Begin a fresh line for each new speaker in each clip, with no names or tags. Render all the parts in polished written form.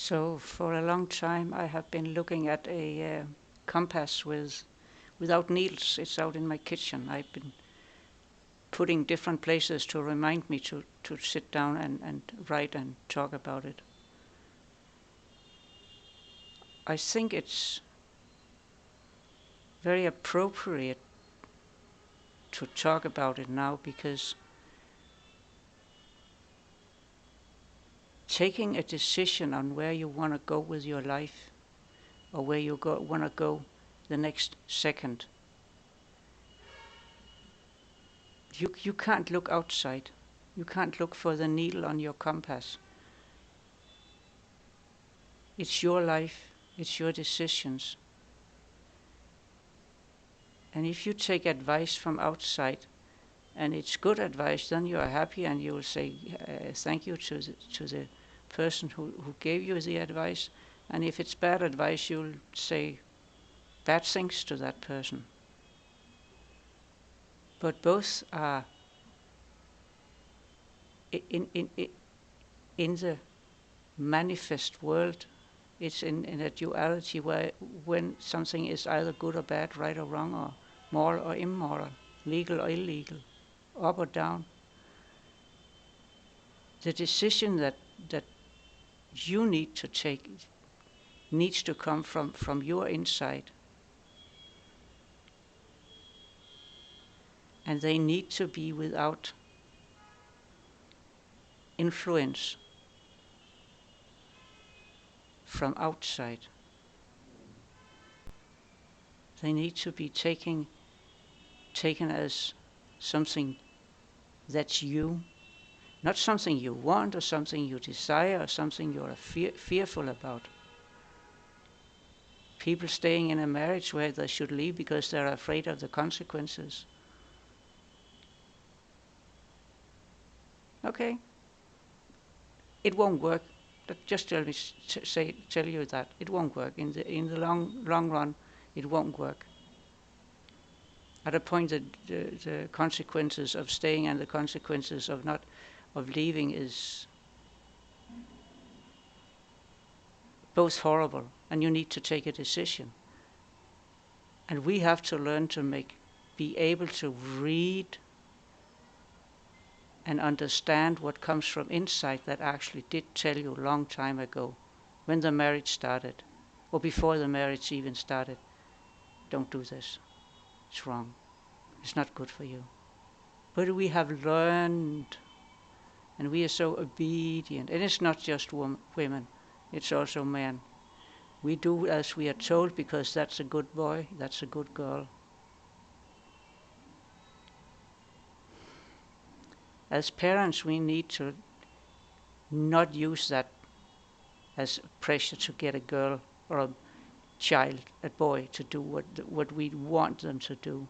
So for a long time I have been looking at a compass without needles. It's out in my kitchen. I've been putting different places to remind me to sit down and write and talk about it. I think it's very appropriate to talk about it now, because taking a decision on where you want to go with your life, or where you want to go the next second, you can't look outside. You can't look for the needle on your compass. It's your life, it's your decisions. And if you take advice from outside, and it's good advice, then you are happy and you will say thank you to the person who gave you the advice. And if it's bad advice, you'll say bad things to that person. But both are in the manifest world. It's in a duality where when something is either good or bad, right or wrong, or moral or immoral, legal or illegal, up or down, the decision that you need to take needs to come from your inside. And they need to be without influence from outside. They need to be taken as something that's you, not something you want or something you desire or something you're fearful about. People staying in a marriage where they should leave because they're afraid of the consequences. Okay, it won't work. Just tell you that it won't work in the long run. It won't work. At a point, the consequences of staying and the consequences of leaving is both horrible, and you need to take a decision. And we have to learn to be able to read and understand what comes from inside that actually did tell you a long time ago, when the marriage started, or before the marriage even started, don't do this. It's wrong. It's not good for you. But we have learned, and we are so obedient, and it's not just women, it's also men. We do as we are told because that's a good boy, that's a good girl. As parents, we need to not use that as pressure to get a girl or a child, a boy, to do what we want them to do.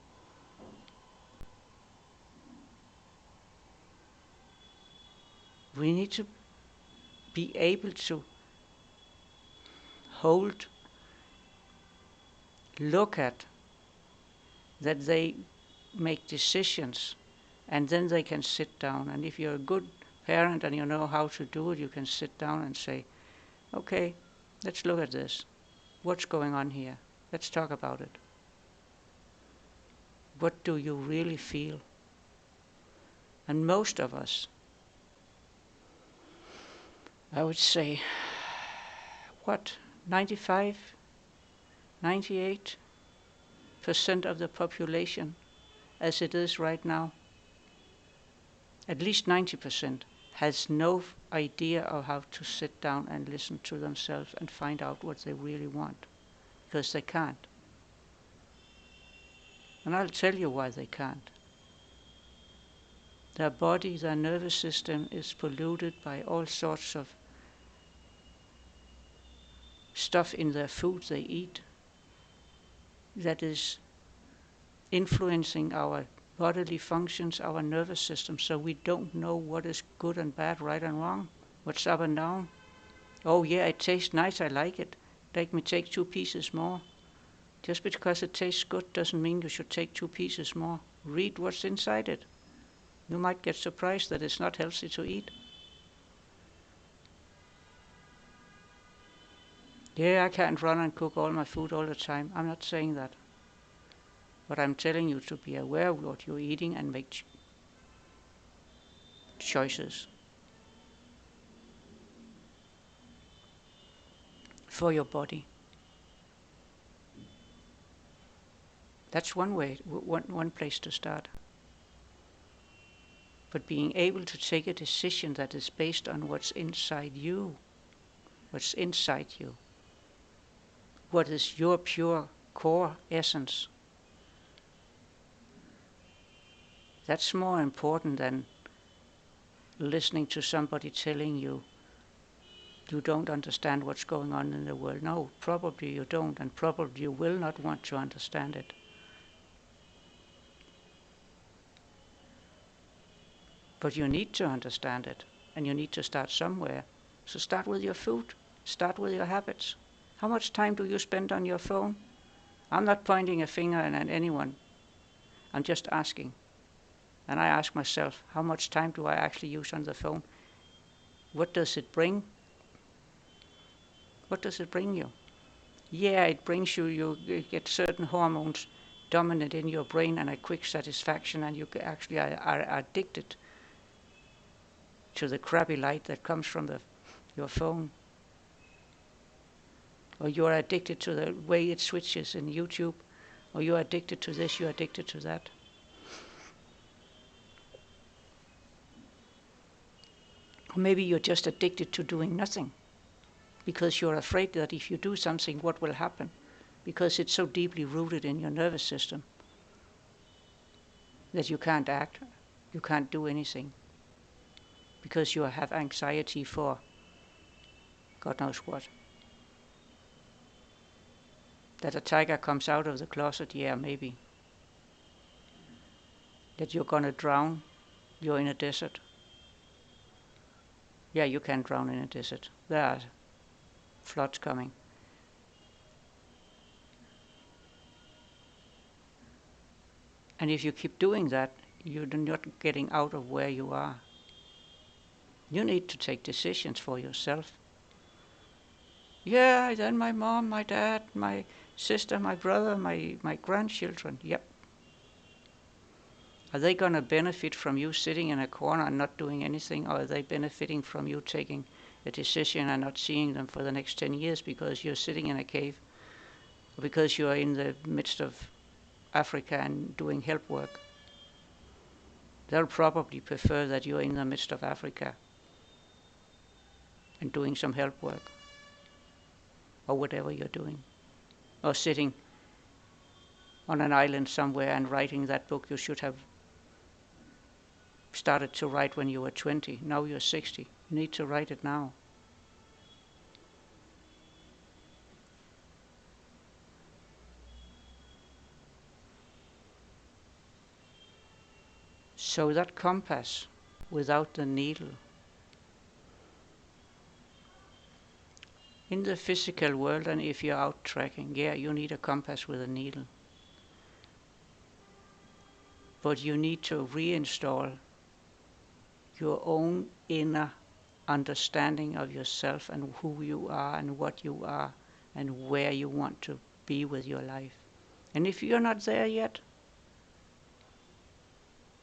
We need to be able to look at that they make decisions, and then they can sit down. And if you're a good parent and you know how to do it, you can sit down and say, okay, let's look at this. What's going on here? Let's talk about it. What do you really feel? And most of us, I would say, 95, 98% of the population, as it is right now, at least 90%, has no idea of how to sit down and listen to themselves and find out what they really want, because they can't. And I'll tell you why they can't. Their body, their nervous system is polluted by all sorts of stuff in their food they eat that is influencing our bodily functions, our nervous system, so we don't know what is good and bad, right and wrong, what's up and down. Oh yeah, it tastes nice, I like it. Let me take 2 pieces more. Just because it tastes good doesn't mean you should take 2 pieces more. Read what's inside it. You might get surprised that it's not healthy to eat. Yeah, I can't run and cook all my food all the time. I'm not saying that. But I'm telling you to be aware of what you're eating and make choices for your body. That's one way, one place to start. But being able to take a decision that is based on what's inside you, what is your pure core essence. That's more important than listening to somebody telling you you don't understand what's going on in the world. No, probably you don't, and probably you will not want to understand it. But you need to understand it, and you need to start somewhere. So start with your food, start with your habits. How much time do you spend on your phone? I'm not pointing a finger at anyone. I'm just asking. And I ask myself, how much time do I actually use on the phone? What does it bring? What does it bring you? Yeah, it brings you get certain hormones dominant in your brain and a quick satisfaction, and you actually are addicted to the crappy light that comes from your phone. Or you're addicted to the way it switches in YouTube, or you're addicted to this, you're addicted to that. Or maybe you're just addicted to doing nothing, because you're afraid that if you do something, what will happen? Because it's so deeply rooted in your nervous system that you can't act, you can't do anything, because you have anxiety for God knows what. That a tiger comes out of the closet, yeah, maybe. That you're gonna drown, you're in a desert. Yeah, you can drown in a desert. There are floods coming. And if you keep doing that, you're not getting out of where you are. You need to take decisions for yourself. Yeah, then my mom, my dad, my sister, my brother, my grandchildren. Yep. Are they going to benefit from you sitting in a corner and not doing anything, or are they benefiting from you taking a decision and not seeing them for the next 10 years because you're sitting in a cave, or because you're in the midst of Africa and doing help work? They'll probably prefer that you're in the midst of Africa and doing some help work, or whatever you're doing, or sitting on an island somewhere and writing that book you should have started to write when you were 20. Now you're 60. You need to write it now. So that compass without the needle. In the physical world, and if you're out trekking, yeah, you need a compass with a needle. But you need to reinstall your own inner understanding of yourself and who you are and what you are and where you want to be with your life. And if you're not there yet,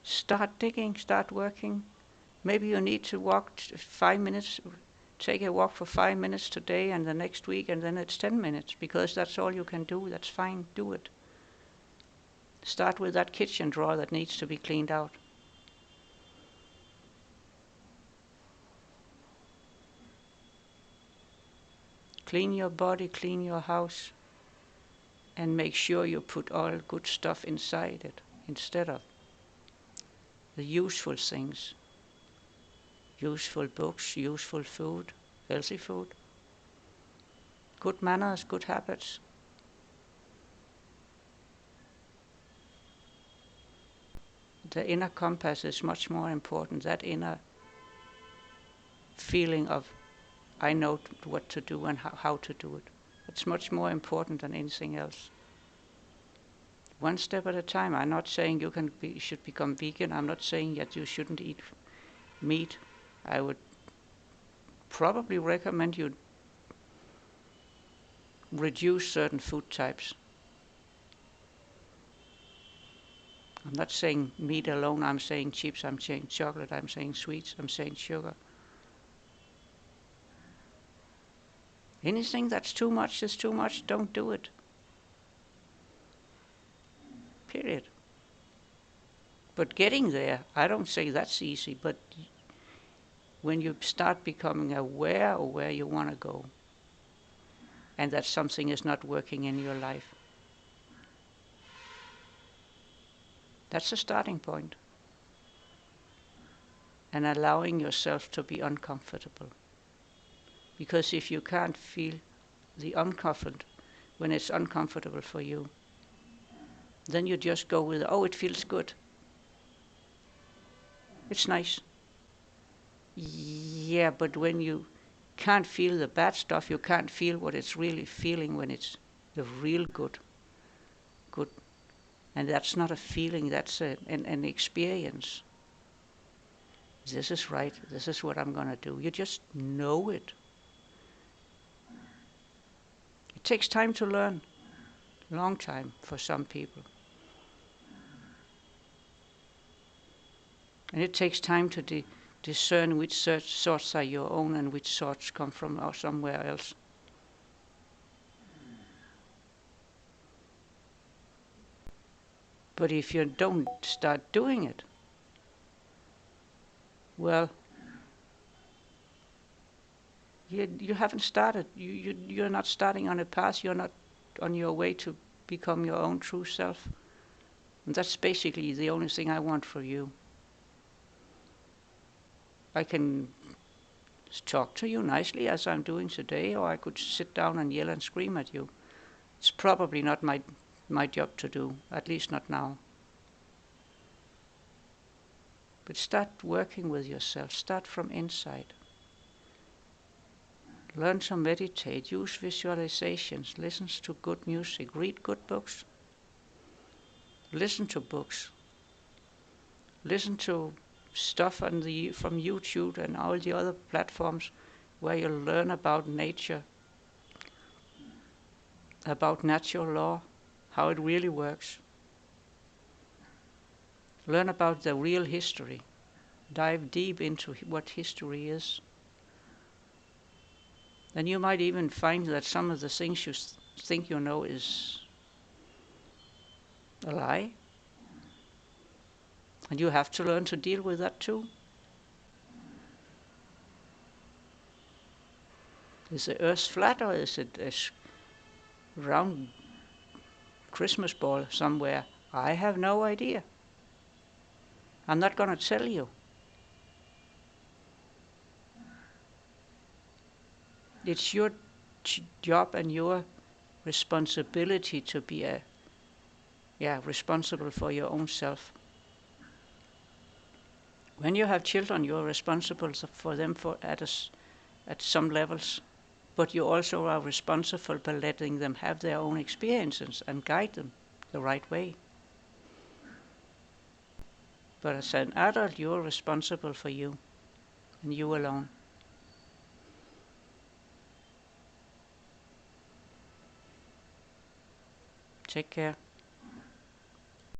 start digging, start working. Maybe you need to walk 5 minutes, take a walk for 5 minutes today and the next week, and then it's 10 minutes, because that's all you can do. That's fine, do it. Start with that kitchen drawer that needs to be cleaned out. Clean your body, clean your house, and make sure you put all good stuff inside it instead of the useful things. Useful books, useful food, healthy food, good manners, good habits. The inner compass is much more important. That inner feeling of, I know what to do and how to do it. It's much more important than anything else. One step at a time. I'm not saying you should become vegan. I'm not saying that you shouldn't eat meat. I would probably recommend you reduce certain food types. I'm not saying meat alone, I'm saying chips, I'm saying chocolate, I'm saying sweets, I'm saying sugar. Anything that's too much is too much, don't do it. Period. But getting there, I don't say that's easy, but when you start becoming aware of where you want to go and that something is not working in your life, that's a starting point. And allowing yourself to be uncomfortable. Because if you can't feel the uncomfort when it's uncomfortable for you, then you just go with, oh, it feels good. It's nice. Yeah, but when you can't feel the bad stuff, you can't feel what it's really feeling when it's the real good. Good. And that's not a feeling, that's an experience. This is right, this is what I'm going to do. You just know it. It takes time to learn. Long time for some people. And it takes time to discern which thoughts are your own and which thoughts come from somewhere else. But if you don't start doing it, well, you haven't started. You're not starting on a path. You're not on your way to become your own true self. And that's basically the only thing I want for you. I can talk to you nicely as I'm doing today, or I could sit down and yell and scream at you. It's probably not my job to do, at least not now. But start working with yourself. Start from inside. Learn to meditate, use visualizations, listen to good music, read good books, listen to books, listen to stuff from YouTube and all the other platforms where you learn about nature, about natural law, how it really works. Learn about the real history. Dive deep into what history is. And you might even find that some of the things you think you know is a lie. And you have to learn to deal with that too. Is the earth flat or is it a round Christmas ball somewhere? I have no idea. I'm not going to tell you. It's your job and your responsibility to be responsible for your own self. When you have children, you're responsible for them at some levels, but you also are responsible for letting them have their own experiences and guide them the right way. But as an adult, you're responsible for you, and you alone. Take care.